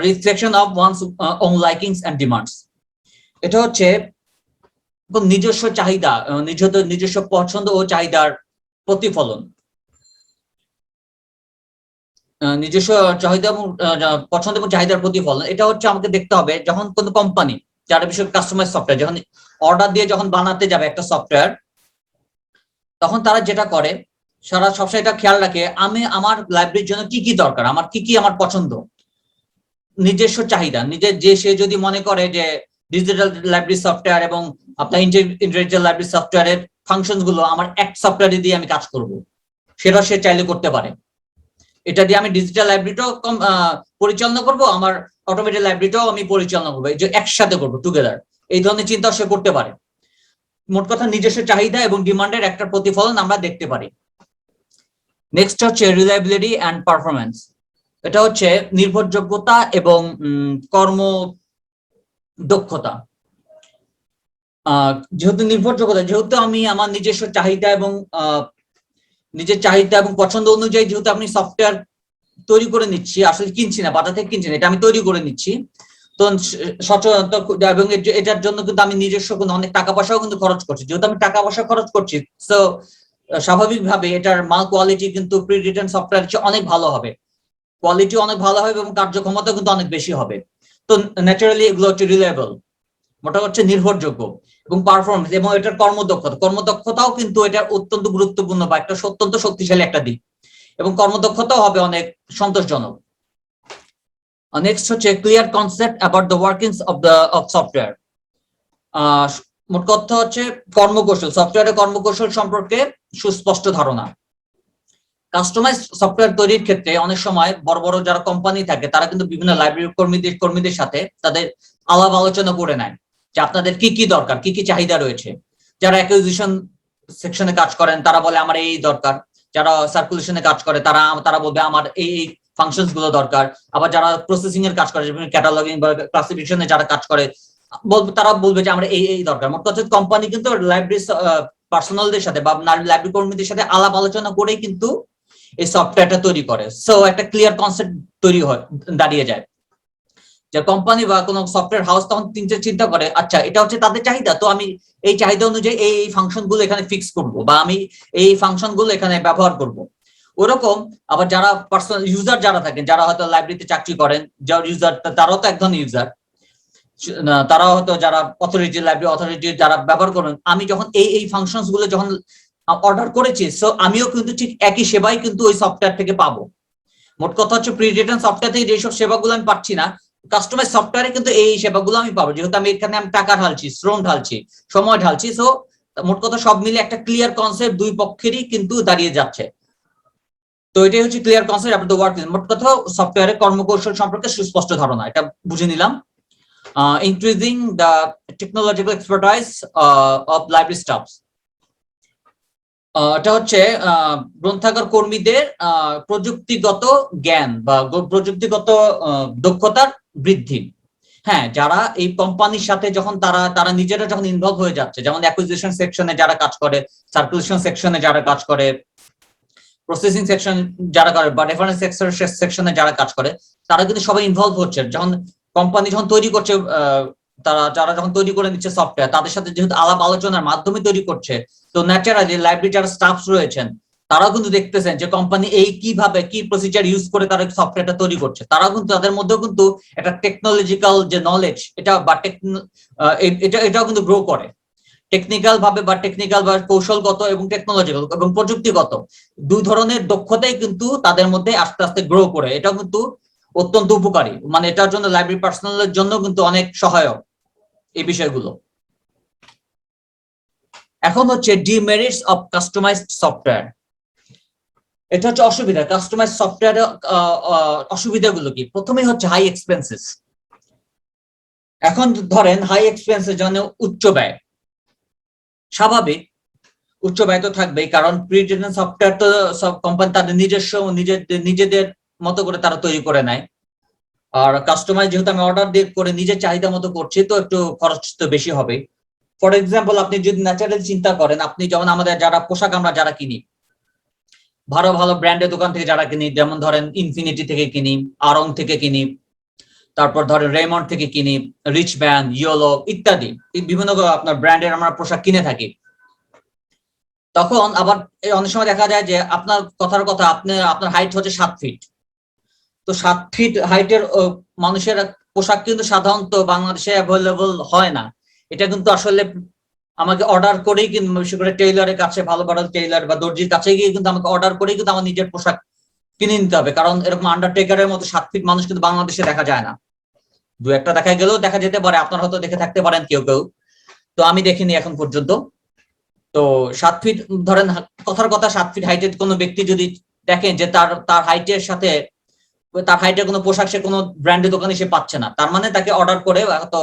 Reflection of one's own likings and demands, এটা হচ্ছে নিজস্ব চাহিদা, নিজস্ব পছন্দ ও চাহিদার প্রতিফলন। নিজস্ব চাহিদা এবং পছন্দ এবং চাহিদার প্রতিফলন, এটা হচ্ছে আমাকে দেখতে হবে যখন কোনো কোম্পানি যারা বিশেষ কাস্টমাইজ সফটওয়্যার যখন অর্ডার দিয়ে যখন বানাতে যাবে একটা সফটওয়্যার, তখন তারা যেটা করে সারা সবসময় এটা খেয়াল রাখে আমি আমার লাইব্রেরির জন্য কি কি দরকার, আমার কি কি আমার পছন্দ, নিজস্ব চাহিদা নিজের যে সে যদি মনে করে যে ডিজিটাল লাইব্রেরি সফটওয়্যার এবং আপনার ইন্ডিভিজুয়াল লাইব্রেরি সফটওয়্যারের ফাংশন গুলো আমার এক সফটওয়্যারে দিয়ে আমি কাজ করব, সেটা সে চাইলে করতে পারে। এটা দিয়ে আমি ডিজিটাল লাইব্রেরিটাও পরিচালনা করব, আমার অটোমেটেড লাইব্রেরিটাও আমি পরিচালনা করবো, এই যে একসাথে করবো টুগেদার, এই ধরনের চিন্তা সে করতে পারে। মোট কথা নিজস্ব চাহিদা এবং ডিমান্ডের একটা প্রতিফলন আমরা দেখতে পারি। নেক্সট হচ্ছে রিলায়েবিলিটি অ্যান্ড পারফরমেন্স। এটা হচ্ছে নির্ভরযোগ্যতা এবং কর্ম দক্ষতা। যেহেতু নির্ভরযোগ্যতা, যেহেতু আমি আমার নিজস্ব চাহিদা এবং নিজের চাহিদা এবং পছন্দ অনুযায়ী যেহেতু আপনি সফটওয়্যার তৈরি করে নিচ্ছি, আসলে কিনছি না, বাজার থেকে কিনছি না, এটা আমি তৈরি করে নিচ্ছি, তো সচেতন এবং এটার জন্য কিন্তু আমি নিজস্ব কোনো অনেক টাকা পয়সাও কিন্তু খরচ করছি। যেহেতু আমি টাকা পয়সা খরচ করছি, তো স্বাভাবিকভাবে এটার মাল কোয়ালিটি কিন্তু প্রি রিটেন সফটওয়্যার চেয়ে অনেক ভালো হবে, কোয়ালিটি অনেক ভালো হবে এবং কার্যক্ষমতা কিন্তু অনেক বেশি হবে। তো ন্যাচারালি এগুলো হচ্ছে রিলায়েবল, মোটা হচ্ছে নির্ভরযোগ্য, এবং পারফরমেন্স এবং এটার কর্মদক্ষতা, কর্মদক্ষতাও কিন্তু এটা অত্যন্ত গুরুত্বপূর্ণ বা একটা অত্যন্ত শক্তিশালী একটা দিক, এবং কর্মদক্ষতাও হবে অনেক সন্তোষজনক। নেক্সট হচ্ছে clear concept about the workings of software. মোট কথা হচ্ছে কর্মকৌশল, সফটওয়্যারের কর্মকৌশল সম্পর্কে সুস্পষ্ট ধারণা। কাস্টমাইজ সফটওয়্যার তৈরির ক্ষেত্রে অনেক সময় বড় বড় যারা কোম্পানি থাকে তারা কিন্তু বিভিন্ন লাইব্রেরি কর্মীদের সাথে তাদের আলাপ আলোচনা করে নেয় যে আপনাদের কি কি দরকার, কি কি চাহিদা রয়েছে। যারা অ্যাকুইজিশন সেকশনে কাজ করেন তারা বলে আমার এই দরকার, যারা সার্কুলেশনে কাজ করে তারা বলবে আমার এই ফাংশনস গুলো দরকার, আবার যারা প্রসেসিং এর কাজ করে ক্যাটালগিং বা ক্লাসিফিকেশনে যারা কাজ করে তারা বলবে যে আমরা এই দরকার। মোট কথা কোম্পানি কিন্তু লাইব্রেরি পার্সোনালদের সাথে বা লাইব্রেরি কর্মীদের সাথে আলাপ আলোচনা করেই কিন্তু এই সফটওয়্যারটা তৈরি করে। সো একটা ক্লিয়ার কনসেপ্ট তৈরি হয়, দাঁড়িয়ে যায় যে কোম্পানি বা কোনো সফটওয়্যার হাউস তখন চিন্তা করে আচ্ছা এটা হচ্ছে তাদের চাহিদা, তো আমি এই চাহিদা অনুযায়ী এই ফাংশন গুলো এখানে ফিক্স করব বা আমি এই ফাংশন গুলো এখানে ব্যবহার করব। ওরকম আবার যারা পার্সোনাল ইউজার যারা থাকেন, যারা হয়তো লাইব্রেরিতে চাকরি করেন, যারা ইউজার তারাও তো এক ধরনের ইউজার, তারাও হয়তো যারা লাইব্রেরি অথরিটি যারা ব্যবহার করবেন, আমি যখন এই ফাংশনস গুলো যখন অর্ডার করেছি, সো আমিও কিন্তু ঠিক একই সেবাই কিন্তু ওই সফটওয়্যার থেকে পাবো। মোট কথা হচ্ছে প্রি রিটেন সফটওয়্যার থেকে যেসব সেবাগুলো আমি পাচ্ছি না, কাস্টমাইজ সফটওয়্যারে কিন্তু এই সেবাগুলো আমি পাবো, যেহেতু আমি এখানে আমি টাকা ঢালছি, শ্রম ঢালছি, সময় ঢালছি। সো মোট কথা সব মিলে একটা ক্লিয়ার কনসেপ্ট দুই পক্ষেরই কিন্তু দাঁড়িয়ে যাচ্ছে। তো এটাই হচ্ছে clear concept of the work. মোট কথা সফটওয়্যারের কর্মকৌশল সম্পর্কে সুস্পষ্ট ধারণা, এটা বুঝে নিলাম। Increasing the technological expertise of library stuffs. এটা হচ্ছে গ্রন্থাগার কর্মীদের প্রযুক্তিগত জ্ঞান বা প্রযুক্তিগত দক্ষতার বৃদ্ধি। হ্যাঁ, যারা এই কোম্পানির সাথে যখন তারা নিজেরা যখন ইনভলভ হয়ে যাচ্ছে, যেমন অ্যাকুইজিশন সেকশনে যারা কাজ করে, সার্কুলেশন সেকশনে যারা কাজ করে, প্রসেসিং সেকশন যারা করে বা রেফারেন্স সেকশনে যারা কাজ করে, তারা কিন্তু সবাই ইনভলভ হচ্ছে। যখন কোম্পানি যখন তৈরি করছে, যারা যখন তৈরি করে নিচ্ছে সফটওয়্যার, তাদের সাথে যেহেতু আলাপ আলোচনার মাধ্যমে তৈরি করছে, তো ন্যাচারালি লাইব্রেরি যারা স্টাফ রয়েছেন তারাও কিন্তু দেখতেছেন যে কোম্পানি এই কিভাবে কি প্রসিজার ইউজ করে তারা সফটওয়্যারটা তৈরি করছে। তারাও কিন্তু তাদের মধ্যেও কিন্তু একটা টেকনোলজিক্যাল যে নলেজ এটা বা এটাও কিন্তু গ্রো করে। টেকনিক্যাল ভাবে বা টেকনিক্যাল বা কৌশলগত এবং টেকনোলজিক্যাল এবং প্রযুক্তিগত দুই ধরনের দক্ষতাই কিন্তু তাদের মধ্যে আস্তে আস্তে গ্রো করে। এটাও কিন্তু অত্যন্ত উপকারী, মানে এটার জন্য লাইব্রেরি পার্সোনালের জন্য কিন্তু অনেক সহায়ক এই বিষয়গুলো। এখন হচ্ছে ডিমেরিটস অফ কাস্টমাইজড সফটওয়্যার। এটা হচ্ছে অসুবিধা, কাস্টমাইজ সফটওয়্যারের অসুবিধাগুলো কি? প্রথমেই হচ্ছে হাই এক্সপেন্সেস। এখন ধরেন হাই এক্সপেন্সের জন্য উচ্চ ব্যয়, স্বাভাবিক উচ্চ ব্যয় তো থাকবেই, কারণ প্রি রিটেন সফটওয়্যার তো সব কোম্পানি তাদের নিজেদের মতো করে তারা তৈরি করে নেয়। আর কাস্টমাইজ যেহেতু আমি অর্ডার দিয়ে করে নিজের চাহিদা মতো করছি, তো একটু খরচ তো বেশি হবে। ফর এক্সাম্পল, আপনি যদি ন্যাচারালি চিন্তা করেন, আপনি যেমন আমাদের যারা পোশাক আমরা যারা কিনি, ভালো ভালো ব্র্যান্ডের দোকান থেকে যারা কিনি, যেমন ধরেন ইনফিনিটি থেকে কিনি, আরং থেকে কিনি, তারপর ধরেন রেমন্ড থেকে কিনি, রিচ ব্যান্ড, ইয়েলো ইত্যাদি বিভিন্ন আপনার ব্র্যান্ডের আমরা পোশাক কিনে থাকি। তখন আবার অনেক সময় দেখা যায় যে আপনার কথার কথা আপনার হাইট হচ্ছে 7 ফিট, তো 7 ফিট হাইটের মানুষের পোশাক কিন্তু সাধারণত বাংলাদেশে অ্যাভেলেবল হয় না। এটা কিন্তু আসলে আমাকে অর্ডার করেই কিন্তু, বিশেষ করে টেইলরের কাছে, ভালো ভালো টেইলর বা দর্জির কাছে গিয়ে কিন্তু আমাকে অর্ডার করেই কিন্তু আমার নিজের পোশাক কিনে নিতে হবে। কারণ এরকম আন্ডারটেকারের মতো 7 ফিট মানুষ কিন্তু বাংলাদেশে দেখা যায় না। দু একটা দেখা গেলেও দেখা যেতে পারে, আপনারা হয়তো দেখে থাকতে পারেন কেউ কেউ, তো আমি দেখিনি এখন পর্যন্ত। তো 7 ফিট ধরেন, কথার কথা 7 ফিট হাইটের কোনো ব্যক্তি যদি দেখেন যে তার তার হাইটের সাথে তার হাইটের কোনো পোশাক সে কোনো ব্র্যান্ডের দোকানে সে পাচ্ছে না, তার মানে তাকে অর্ডার করে হয়তো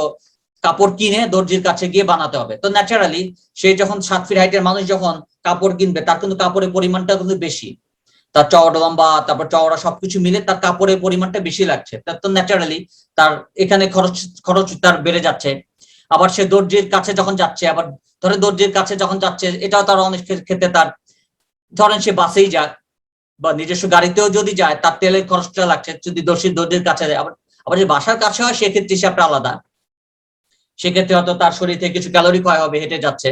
কাপড় কিনে দর্জির কাছে গিয়ে বানাতে হবে। তো ন্যাচারালি সে যখন 7 ফিট হাইটের মানুষ যখন কাপড় কিনবে, তার কিন্তু কাপড়ের পরিমাণটা কিন্তু বেশি, তার চওড়া লম্বা তারপর চওড়া সবকিছু মিলে তার কাপড়ের পরিমাণটা বেশি লাগছে, তার তো ন্যাচারালি তার এখানে খরচ খরচ তার বেড়ে যাচ্ছে। আবার সে দর্জির কাছে যখন যাচ্ছে, আবার ধরে দর্জির কাছে যখন যাচ্ছে, এটাও তার অনেক ক্ষেত্রে তার, ধরেন সে বাসেই যাক বা নিজস্ব গাড়িতেও যদি যায়, তার তেলের খরচটা লাগছে যদি দর্জির কাছে যায়। আবার আবার যে বাসার কাছে হয় সেক্ষেত্রে হিসাবটা আলাদা, সেক্ষেত্রে হয়তো তার শরীর থেকে কিছু ক্যালোরি ক্ষয় হবে, হেঁটে যাচ্ছে।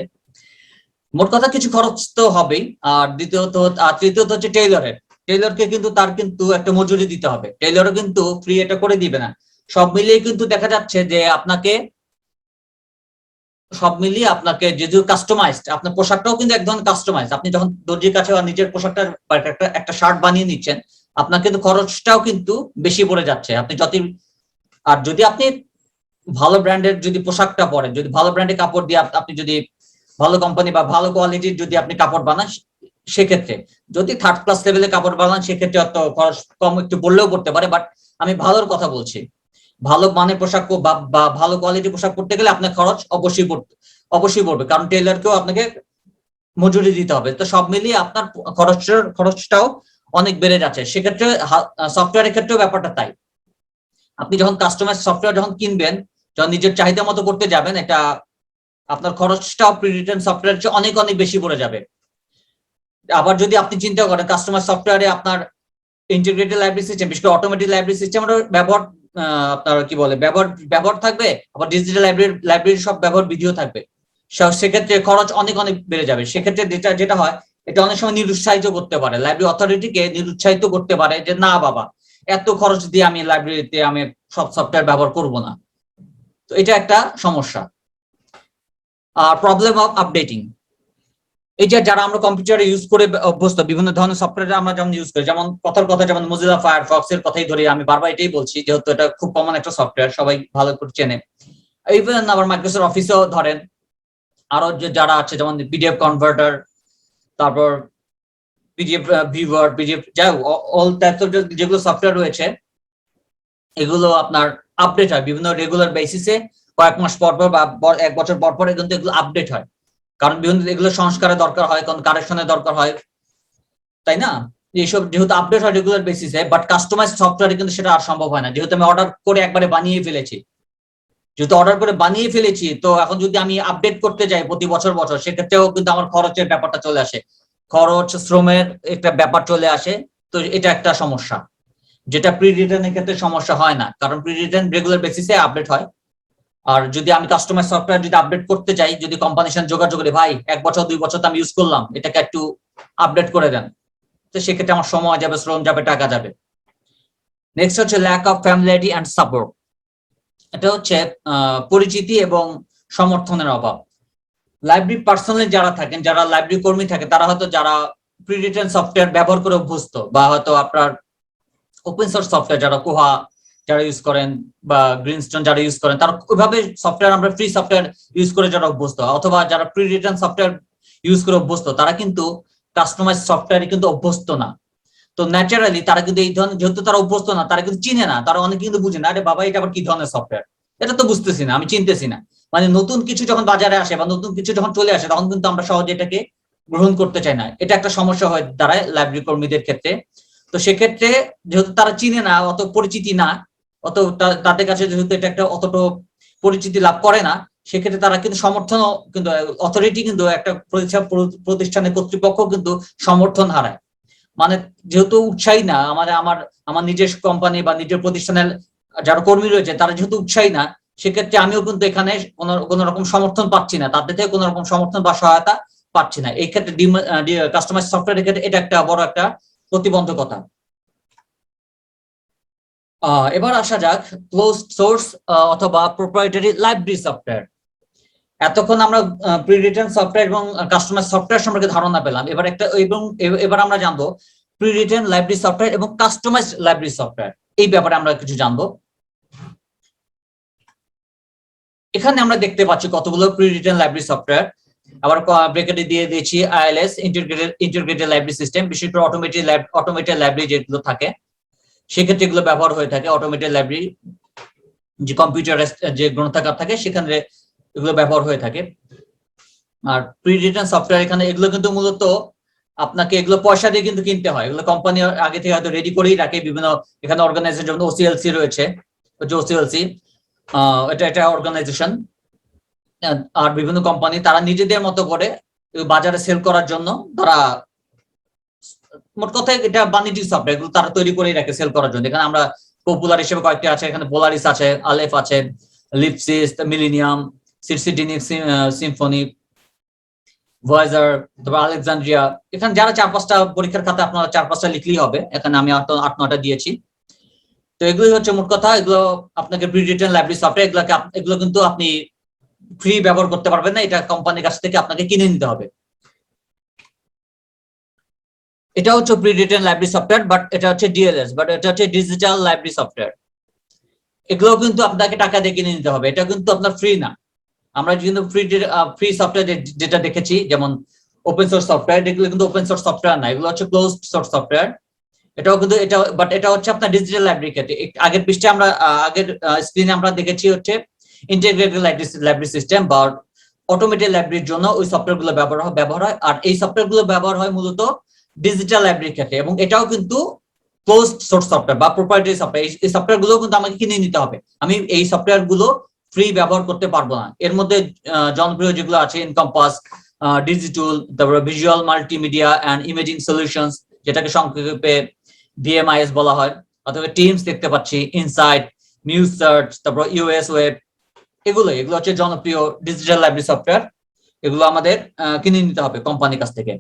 মোট কথা কিছু খরচ তো হবেই। আর তৃতীয়ত হচ্ছে টেইলরকে কিন্তু তার কিন্তু একটা মজুরি দিতে হবে, টেইলরও কিন্তু ফ্রি এটা করে দিবে না। সব মিলিয়ে কিন্তু দেখা যাচ্ছে যে আপনাকে যেহেতু কাস্টমাইজড, আপনার পোশাকটাও কিন্তু এক ধরনের কাস্টমাইজ। আপনি যখন দর্জির কাছে নিজের পোশাকটা একটা শার্ট বানিয়ে নিচ্ছেন, আপনার কিন্তু খরচটাও কিন্তু বেশি পড়ে যাচ্ছে। আপনি যতই, আর যদি আপনি ভালো ব্র্যান্ডের যদি পোশাকটা পরেন, যদি ভালো ব্র্যান্ডের কাপড় দিয়ে আপনি যদি ভালো কোম্পানি বা ভালো কোয়ালিটির যদি আপনি কাপড় বানান, সেক্ষেত্রে যদি থার্ড ক্লাস লেভেলের কাপড় বানান সেক্ষেত্রে অত খরচ কম একটু বললেও পড়তে পারে। বাট আমি ভালোর কথা বলছি, ভালো মানের পোশাক বা ভালো কোয়ালিটির পোশাক পরতে গেলে আপনার খরচ অবশ্যই পড়বে, কারণ টেইলরকেও আপনাকে মজুরি দিতে হবে। তো সব মিলিয়ে আপনার খরচটাও অনেক বেড়ে যাচ্ছে। সেক্ষেত্রে সফটওয়্যারের ক্ষেত্রেও ব্যাপারটা তাই। আপনি যখন কাস্টমাইজ সফটওয়্যার যখন কিনবেন, যখন নিজের চাহিদা মতো করতে যাবেন, এটা আপনার খরচটাও প্রি রিটেন সফটওয়্যার চেয়ে অনেক অনেক বেশি পড়ে যাবে। আবার যদি আপনি চিন্তা করেন কাস্টমার সফটওয়্যারে আপনার ইন্টিগ্রেটেড লাইব্রেরি সিস্টেম, বিশেষ করে অটোমেটিক লাইব্রেরি সিস্টেমের ব্যবহার, আপনার কি বলে ব্যবহার থাকবে, আবার ডিজিটাল লাইব্রেরি সব ব্যবহার বিধিও থাকবে। সেক্ষেত্রে খরচ অনেক অনেক বেড়ে যাবে। সেক্ষেত্রে যেটা হয়, এটা অনেক সময় নিরুৎসাহিত করতে পারে, লাইব্রেরি অথরিটিকে নিরুৎসাহিত করতে পারে যে না বাবা, এত খরচ দিয়ে আমি লাইব্রেরিতে আমি সব সফটওয়্যার ব্যবহার করব না। তো এটা একটা সমস্যা। প্রবলেম অফ আপডেটিং, এই যে যারা আমরা কম্পিউটারে ইউজ করে অভ্যস্ত, বিভিন্ন ধরনের সফটওয়্যার আমরা যেমন ইউজ করি, যেমন কথার কথা যেমন মোজিলা ফায়ারফক্স এর কথাই ধরি, আমি বারবার এটাই বলছি যেহেতু এটা খুব কমন একটা সফটওয়্যার, সবাই ভালো করে চেনে। ইভেন আবার মাইক্রোসফট অফিসেও ধরেন আরো যে যারা আছে, যেমন পিডিএফ কনভার্টার, তারপর পিডিএফ ভিউয়ার, পিডিএফ, যাই অল টাইপস যেগুলো সফটওয়্যার রয়েছে, এগুলো আপনার আপডেট হয় বিভিন্ন রেগুলার বেসিসে, কয়েক মাস পর পর বা 1 বছর পর পর কিন্তু এগুলো আপডেট হয়, কারণ বিভিন্ন এগুলো সংস্কারের দরকার হয়, কোন কারেকশনের দরকার হয়, তাই না? এইসব যেহেতু আপডেট হয় রেগুলার বেসিসে, বাট কাস্টমাইজ সফটওয়্যারে কিন্তু সেটা আর সম্ভব হয় না, যেহেতু আমি অর্ডার করে একবারে বানিয়ে ফেলেছি। তো এখন যদি আমি আপডেট করতে যাই প্রতি বছর বছর, সেক্ষেত্রেও কিন্তু আমার খরচের ব্যাপারটা চলে আসে, খরচ শ্রমের একটা ব্যাপার চলে আসে। তো এটা একটা সমস্যা, যেটা প্রি রিটার্নের ক্ষেত্রে সমস্যা হয় না, কারণ প্রি রিটার্ন রেগুলার বেসিসে আপডেট হয়। আর যদি আমি কাস্টমাইজ সফটওয়্যার যদি আপডেট করতে চাই, যদি কোম্পানির সাথে যোগাযোগ করি, ভাই 1 বছর 2 বছর তো আমি ইউজ করলাম, এটাকে একটু আপডেট করে দেন, তো সেক্ষেত্রে আমার সময় যাবে, শ্রম যাবে, টাকা যাবে। নেক্সট হচ্ছে lack of familiarity and support, এটা হচ্ছে পরিচিতি এবং সমর্থনের অভাব। লাইব্রেরি পার্সোনালি যারা থাকেন, যারা লাইব্রেরি কর্মী থাকে, তারা হয়তো যারা প্রি রিটেন সফটওয়্যার ব্যবহার করে অভ্যস্ত, বা হয়তো আপনার ওপেন সোর্স সফটওয়্যার যারা কোহা যারা ইউজ করেন বা গ্রিনস্টোন যারা ইউজ করেন, তারা ওইভাবে সফটওয়্যার, আমরা ফ্রি সফটওয়্যার ইউজ করে যারা অভ্যস্ত, অথবা যারা প্রি রিটার্ন সফটওয়্যার ইউজ করে অভ্যস্ত, তারা কিন্তু কাস্টমাইজ সফটওয়্যারে কিন্তু অভ্যস্ত না। তো ন্যাচারালি তারা কিন্তু এই ধরনের, যেহেতু তারা অভ্যস্ত না, তারা কিন্তু চিনে না, তারা অনেকে কিন্তু বুঝে না, আরে বাবা এটা আবার কি ধরনের সফটওয়্যার, এটা তো বুঝতেছি না, আমি চিনতেছি না। মানে নতুন কিছু যখন বাজারে আসে বা নতুন কিছু যখন চলে আসে, তখন কিন্তু আমরা সহজে এটাকে গ্রহণ করতে চাই না। এটা একটা সমস্যা হয় দাঁড়ায় লাইব্রেরি কর্মীদের ক্ষেত্রে। তো সেক্ষেত্রে যেহেতু তারা চিনে না, অত পরিচিতি না, অত তাদের কাছে যেহেতু এটা একটা অতটা পরিচিতি লাভ করে না, সেক্ষেত্রে তারা কিন্তু সমর্থন, কিন্তু অথরিটি কিন্তু একটা প্রতিষ্ঠানের কর্তৃপক্ষ কিন্তু সমর্থন হারায়। মানে যেহেতু উৎসাহী না, আমার নিজের কোম্পানি বা নিজের প্রতিষ্ঠানের যারা কর্মী রয়েছে, তারা যেহেতু উৎসাহী না, সেক্ষেত্রে আমিও কিন্তু এখানে কোন রকম সমর্থন পাচ্ছি না, তাদের থেকে কোন রকম সমর্থন বা সহায়তা পাচ্ছি না। এই ক্ষেত্রে কাস্টমাইজ সফটওয়্যারের ক্ষেত্রে এটা একটা বড় একটা প্রতিবন্ধকতা। এবার আসা যাক ক্লোজড সোর্স অথবা প্রোপ্রাইটারি লাইব্রেরি সফটওয়্যার। এতক্ষণ আমরা প্রি রিটেন সফটওয়্যার এবং কাস্টমাইজ সফটওয়্যার সম্পর্কে ধারণা পেলাম। এবার আমরা জানবো প্রি রিটেন লাইব্রেরি সফটওয়্যার এবং কাস্টমাইজড লাইব্রেরি সফটওয়্যার, এই ব্যাপারে আমরা কিছু জানবো। এখানে আমরা দেখতে পাচ্ছি কতগুলো প্রি রিটেন লাইব্রেরি সফটওয়্যার, আবার ব্রেকেটে দিয়ে দিয়েছি আইএলএস ইন্টিগ্রেটেড লাইব্রেরি সিস্টেম। বিশেষ করে অটোমেটেড লাইব্রেরি যেগুলো থাকে সেক্ষেত্রে এগুলো ব্যবহার হয়ে থাকে। অটোমেটেড লাইব্রেরি যে কম্পিউটার যে গ্রন্থাগার থাকে সেখানে এগুলো ব্যবহার হয়ে থাকে। আর প্রি রিটেন সফটওয়্যার এখানে এগুলো কিন্তু মূলত আপনাকে এগুলো পয়সা দিয়ে কিন্তু কিনতে হয়। এগুলো কোম্পানি আগে থেকে হয়তো রেডি করেই রাখে। বিভিন্ন এখানে অর্গানাইজেশন যেমন ওসিএলসি রয়েছে, ওসিএলসি এটা অর্গানাইজেশন, আর বিভিন্ন কোম্পানি তারা নিজেদের মতো করে বাজারে সেল করার জন্য তারা, মোট কথায় এটা বাণিজ্যিক সফটওয়্যার এগুলো তারা তৈরি করেই রাখে সেল করার জন্য। এখানে আমরা পপুলার হিসেবে কয়েকটি আছে, এখানে পোলারিস আছে, আলেফ আছে, লিপসিস, মিলিনিয়াম, সিরসিডিনিক, সিম্ফনি, ভয়েজার, তারপর আলেকজান্ড্রিয়া। এখানে যারা 4-5টা পরীক্ষার খাতা আপনারা 4-5টা লিখলেই হবে, এখানে আমি 8-9টা দিয়েছি। তো এগুলোই হচ্ছে মোট কথা। এগুলো আপনাকে প্রি রিটেন লাইব্রেরি সফটওয়্যার, এগুলো কিন্তু আপনি ফ্রি ব্যবহার করতে পারবেন না, এটা কোম্পানির কাছ থেকে আপনাকে কিনে নিতে হবে। এটা হচ্ছে pre written library software, but এটা হচ্ছে ডিএলএস, বাট এটা হচ্ছে ডিজিটাল লাইব্রেরি সফটওয়্যার। এগুলো কিন্তু আপনাকে টাকা দিয়ে কিনে নিতে হবে, এটা কিন্তু আপনার ফ্রি না। আমরা কিন্তু ফ্রি সফটওয়্যার যেটা দেখেছি যেমন ওপেন সোর্স সফটওয়্যার, এগুলো কিন্তু ওপেন সোর্স সফটওয়্যার না, এগুলো হচ্ছে ক্লোজড সোর্স সফটওয়্যার। এটাও কিন্তু এটা হচ্ছে আপনার ডিজিটাল লাইব্রেরি ক্ষেত্রে। আগের পৃষ্ঠে আমরা আগের স্ক্রিনে আমরা দেখেছি হচ্ছে ইন্টিগ্রেটেড লাইব্রেরি সিস্টেম বা অটোমেটেড লাইব্রেরির জন্য ওই সফটওয়্যার গুলো ব্যবহার হয়। আর এই সফটওয়্যার গুলো ব্যবহার হয় মূলত ডিজিটাল লাইব্রেরির ক্ষেত্রে, এবং এটাও কিন্তু ক্লোজড সোর্স সফটওয়্যার বা প্রোপ্রাইটারি সফটওয়্যার। এই সফটওয়্যার গুলো কিন্তু আমাকে কিনে নিতে হবে, আমি এই সফটওয়্যার গুলো ফ্রি ব্যবহার করতে পারবো না। এর মধ্যে জনপ্রিয় যেগুলো আছে এনকম্পাস, ডিজিটাল, তারপরে visual multimedia and imaging solutions, যেটাকে সংক্ষেপে ভিএমআইএস বলা হয়, অথবা টিমস দেখতে পাচ্ছি, ইনসাইট, নিউজ সার্চ, তারপর ইউএস ওয়েব। এগুলো হচ্ছে জনপ্রিয় ডিজিটাল লাইব্রেরি সফটওয়্যার। এগুলো আমাদের কিনে নিতে হবে কোম্পানির কাছ থেকে।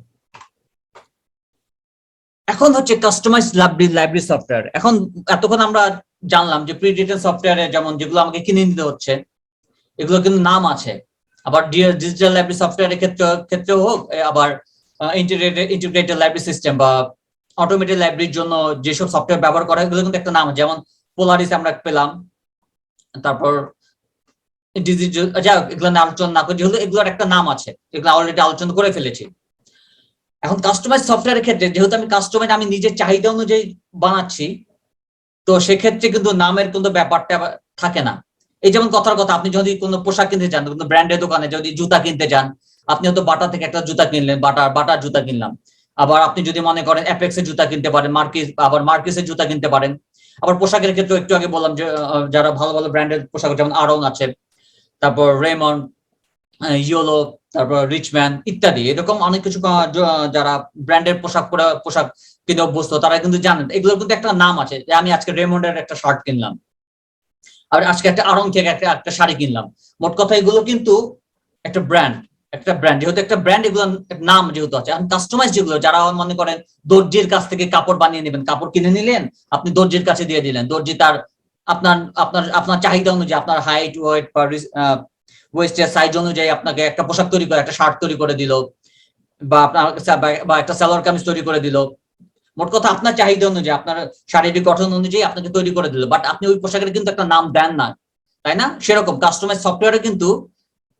এখন হচ্ছে কাস্টমাইজ লাইব্রেরি সফটওয়্যার। এখন এতক্ষণ আমরা জানলাম যে প্রি রিটেন সফটওয়্যারে যেমন যেগুলো আমাকে কিনে নিতে হচ্ছে এগুলো কিন্তু নাম আছে। আবার ডিজিটাল লাইব্রেরি সফটওয়্যারের ক্ষেত্রেও হোক, আবার ইন্টিগ্রেটেড লাইব্রেরি সিস্টেম বা অটোমেটেড লাইব্রেরির জন্য যেসব সফটওয়্যার ব্যবহার করা হয় এগুলো কিন্তু একটা নাম, যেমন পোলারিস আমরা পেলাম, তারপর ডিজিটাল, যাই হোক এগুলো আলোচনা না করি, যেহেতু এগুলোর একটা নাম আছে, এগুলো অলরেডি আলোচনা করে ফেলেছি। এখন কাস্টমাইজ সফটওয়্যারের ক্ষেত্রে যেহেতু আমি নিজের চাহিদা অনুযায়ী বানাচ্ছি, তো সেক্ষেত্রে কিন্তু নামের কোনো ব্যাপারটা থাকে না। এই যেমন কথার কথা, আপনি যদি কোনো পোশাক কিনতে চান, কোনো ব্র্যান্ডের দোকানে যদি জুতা কিনতে চান, আপনি হয়তো বাটা থেকে একটা জুতা কিনলেন, বাটার জুতা কিনলাম। আবার আপনি যদি মনে করেন অ্যাপেক্সের জুতা কিনতে পারেন, মার্কিসের জুতা কিনতে পারেন। আবার পোশাকের ক্ষেত্রে একটু আগে বললাম যে যারা ভালো ভালো ব্র্যান্ডের পোশাক, যেমন আরং আছে, তারপর রেমন্ড, ইয়োলো, তারপর রিচম্যান ইত্যাদি, এরকম অনেক কিছু যারা ব্র্যান্ডের পোশাক কিনে অভ্যস্ত তারা কিন্তু জানেন এগুলোর কিন্তু একটা নাম আছে। যে আমি আজকে রেমন্ডের একটা শার্ট কিনলাম, আর আজকে একটা আরং থেকে একটা শাড়ি কিনলাম। মোট কথা এগুলো কিন্তু একটা ব্র্যান্ড, যেহেতু একটা ব্র্যান্ড, এগুলো নাম যেহেতু আছে। কাস্টমাইজ যেগুলো, যারা মনে করেন দর্জির কাছ থেকে কাপড় বানিয়ে নেবেন, কাপড় কিনে নিলেন, আপনি দর্জির কাছে দিয়ে দিলেন, দর্জি তার আপনার আপনার আপনার চাহিদা অনুযায়ী, আপনার হাইট, ওয়েট বা ওয়েস্টের সাইজ অনুযায়ী আপনাকে একটা পোশাক তৈরি করে, একটা শার্ট তৈরি করে দিল, বা আপনার বা একটা সালোয়ার কামিজ তৈরি করে দিল। মোট কথা আপনার চাহিদা অনুযায়ী, আপনার শারীরিক গঠন অনুযায়ী আপনাকে তৈরি করে দিল, বাট আপনি ওই পোশাকের কিন্তু একটা নাম দেন না, তাই না? সেরকম কাস্টমাইজ সফটওয়্যারে কিন্তু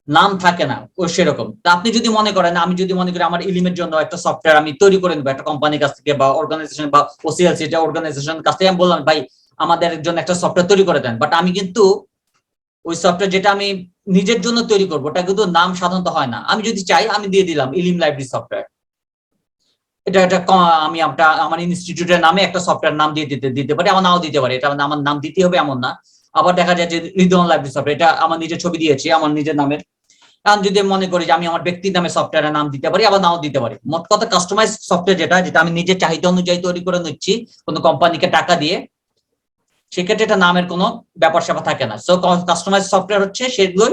নাম থাকে না ওই সেরকম। তা আপনি যদি মনে করেন, আমি যদি মনে করি আমার ইলিমের জন্য একটা সফটওয়্যার আমি তৈরি করে নেবো একটা কোম্পানির কাছ থেকে বা অর্গানাইজেশন বা ওসিএলসি এটা অর্গানাইজেশন কাছ থেকে, আমি বললাম ভাই আমাদের জন্য একটা সফটওয়্যার তৈরি করে দেন, বাট আমি কিন্তু ওই সফটওয়্যার যেটা আমি নিজের জন্য তৈরি করবো ওটা কিন্তু নাম সাধারণত হয় না। আমি যদি চাই আমি দিয়ে দিলাম ইলিম লাইব্রেরি সফটওয়্যার, এটা আমি আমার ইনস্টিটিউটের নামে একটা সফটওয়্যার নাম দিতে পারি, আমার নাও দিতে পারি, এটা আমার নাম দিতে হবে এমন না। আবার দেখা যায় যে রিদওয়ান লাইব্রেরি সফটওয়্যার, এটা আমার নিজের ছবি দিয়েছি আমার নিজের নামের। এখন যদি মনে করি যে আমি আমার ব্যক্তির নামে সফটওয়্যারের নাম দিতে পারি, আবার নাও দিতে পারি। মোট কথা কাস্টমাইজ সফটওয়্যার যেটা আমি নিজের চাহিদা অনুযায়ী তৈরি করে নিচ্ছি কোনো কোম্পানিকে টাকা দিয়ে, সেক্ষেত্রে এটা নামের কোনো ব্যাপার স্যাপার থাকে না। সো কাস্টমাইজ সফটওয়্যার হচ্ছে সেগুলোই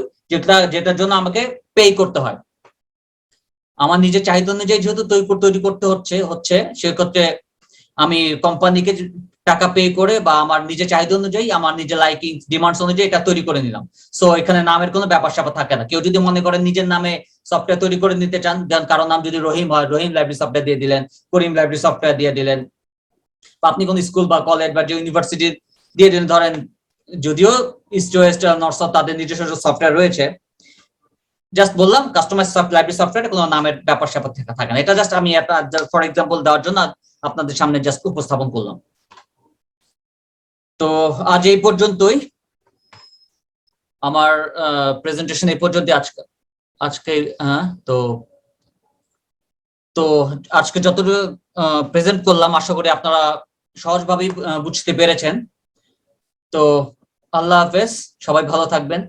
যেটার জন্য আমাকে পে করতে হয়। আমার নিজের চাহিদা অনুযায়ী যেহেতু তৈরি করতে হচ্ছে সেক্ষেত্রে আমি কোম্পানিকে টাকা পে করে বা আমার নিজের চাহিদা অনুযায়ী আমার নিজের লাইকিং ডিমান্ডস অনুযায়ী এটা তৈরি করে নিলাম। সো এখানে নামের কোনো ব্যাপার স্যাপার থাকে না। কেউ যদি মনে করেন নিজের নামে সফটওয়্যার তৈরি করে নিতে চান, দেন কারো নাম যদি রহিম হয়, রহিম লাইব্রেরি সফটওয়্যার দিয়ে দিলেন, করিম লাইব্রেরি সফটওয়্যার দিয়ে দিলেন, বা আপনি কোন স্কুল বা কলেজ বা যে ইউনিভার্সিটি দিয়ে দিলেন। ধরেন যদিও ইস্ট ওয়েস্ট নর্থ সাউথ তাদের নিজস্ব সফটওয়্যার রয়েছে, জাস্ট বললাম কাস্টমাইজ লাইব্রেরি সফটওয়্যার, কোনো নামের ব্যাপার স্যাপার থাকে না। এটা জাস্ট আমি একটা ফর এক্সাম্পল দেওয়ার জন্য আপনাদের সামনে জাস্ট উপস্থাপন করলাম। তো আজ এই পর্যন্তই, আমার প্রেজেন্টেশন এই পর্যন্ত আজকে আজকে তো তো আজকে যতটুকু প্রেজেন্ট করলাম আশা করি আপনারা সহজভাবেই বুঝতে পেরেছেন। তো আল্লাহ হাফেজ, সবাই ভালো থাকবেন।